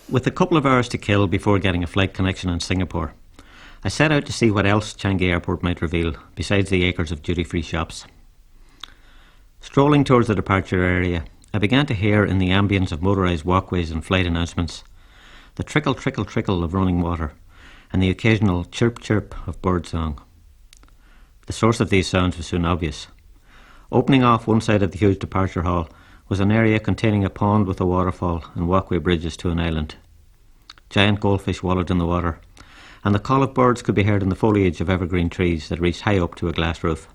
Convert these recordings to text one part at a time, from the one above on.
With a couple of hours to kill before getting a flight connection in Singapore, I set out to see what else Changi Airport might reveal, besides the acres of duty-free shops. Strolling towards the departure area, I began to hear in the ambience of motorised walkways and flight announcements the trickle, trickle, trickle of running water and the occasional chirp, chirp of birdsong. The source of these sounds was soon obvious. Opening off one side of the huge departure hall was an area containing a pond with a waterfall and walkway bridges to an island. Giant goldfish wallowed in the water, and the call of birds could be heard in the foliage of evergreen trees that reached high up to a glass roof.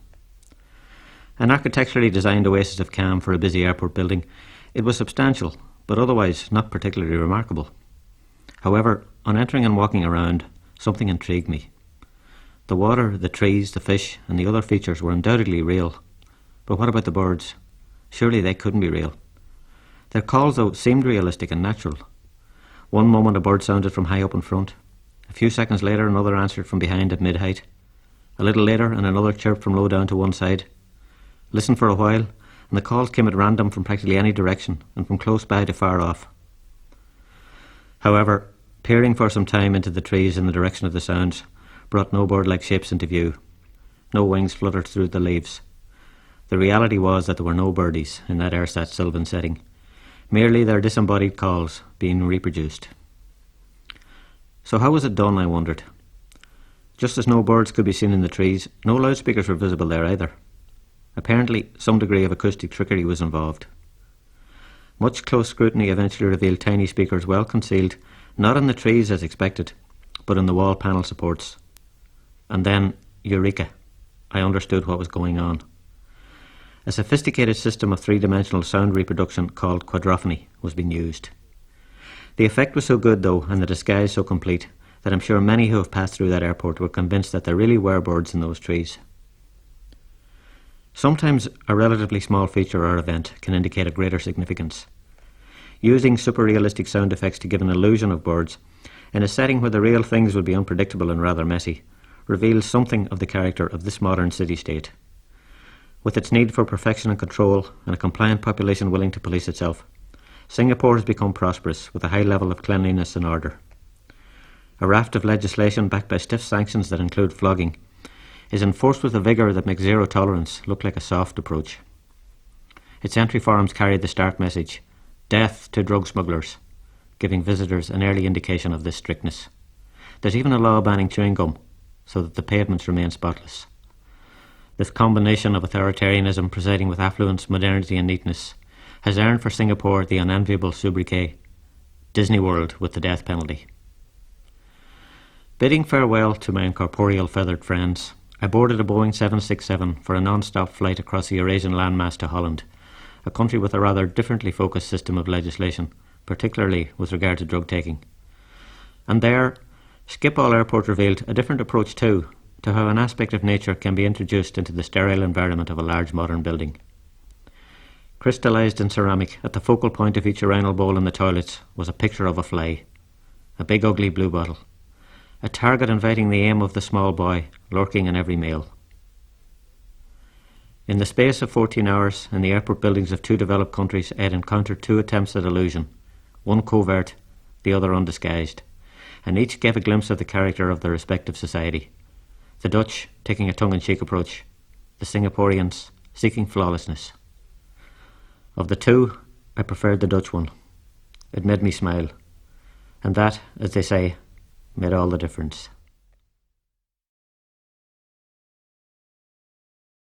An architecturally designed oasis of calm for a busy airport building, it was substantial, but otherwise not particularly remarkable. However, on entering and walking around, something intrigued me. The water, the trees, the fish, and the other features were undoubtedly real. But what about the birds? Surely they couldn't be real. Their calls, though, seemed realistic and natural. One moment a bird sounded from high up in front. A few seconds later another answered from behind at mid-height. A little later and another chirped from low down to one side. Listened for a while, and the calls came at random from practically any direction and from close by to far off. However, peering for some time into the trees in the direction of the sounds brought no bird-like shapes into view. No wings fluttered through the leaves. The reality was that there were no birdies in that ersatz sylvan setting, merely their disembodied calls being reproduced. So how was it done, I wondered? Just as no birds could be seen in the trees, no loudspeakers were visible there either. Apparently, some degree of acoustic trickery was involved. Much close scrutiny eventually revealed tiny speakers well concealed, not in the trees as expected, but in the wall panel supports. And then, eureka, I understood what was going on. A sophisticated system of three-dimensional sound reproduction called quadrophony was being used. The effect was so good, though, and the disguise so complete, that I'm sure many who have passed through that airport were convinced that there really were birds in those trees. Sometimes a relatively small feature or event can indicate a greater significance. Using super-realistic sound effects to give an illusion of birds, in a setting where the real things would be unpredictable and rather messy, reveals something of the character of this modern city-state. With its need for perfection and control and a compliant population willing to police itself, Singapore has become prosperous with a high level of cleanliness and order. A raft of legislation backed by stiff sanctions that include flogging is enforced with a vigour that makes zero tolerance look like a soft approach. Its entry forms carry the stark message, "Death to drug smugglers," giving visitors an early indication of this strictness. There's even a law banning chewing gum, so that the pavements remain spotless. This combination of authoritarianism presiding with affluence, modernity and neatness has earned for Singapore the unenviable sobriquet, Disney World with the death penalty. Bidding farewell to my incorporeal feathered friends, I boarded a Boeing 767 for a non-stop flight across the Eurasian landmass to Holland, a country with a rather differently focused system of legislation, particularly with regard to drug taking. And there, Schiphol Airport revealed a different approach too, to how an aspect of nature can be introduced into the sterile environment of a large modern building. Crystallised in ceramic at the focal point of each urinal bowl in the toilets was a picture of a fly, a big ugly blue bottle, a target inviting the aim of the small boy lurking in every meal. In the space of 14 hours in the airport buildings of two developed countries, I had encountered two attempts at illusion, one covert, the other undisguised, and each gave a glimpse of the character of their respective society. The Dutch taking a tongue-in-cheek approach, the Singaporeans seeking flawlessness. Of the two, I preferred the Dutch one. It made me smile, and that, as they say, made all the difference.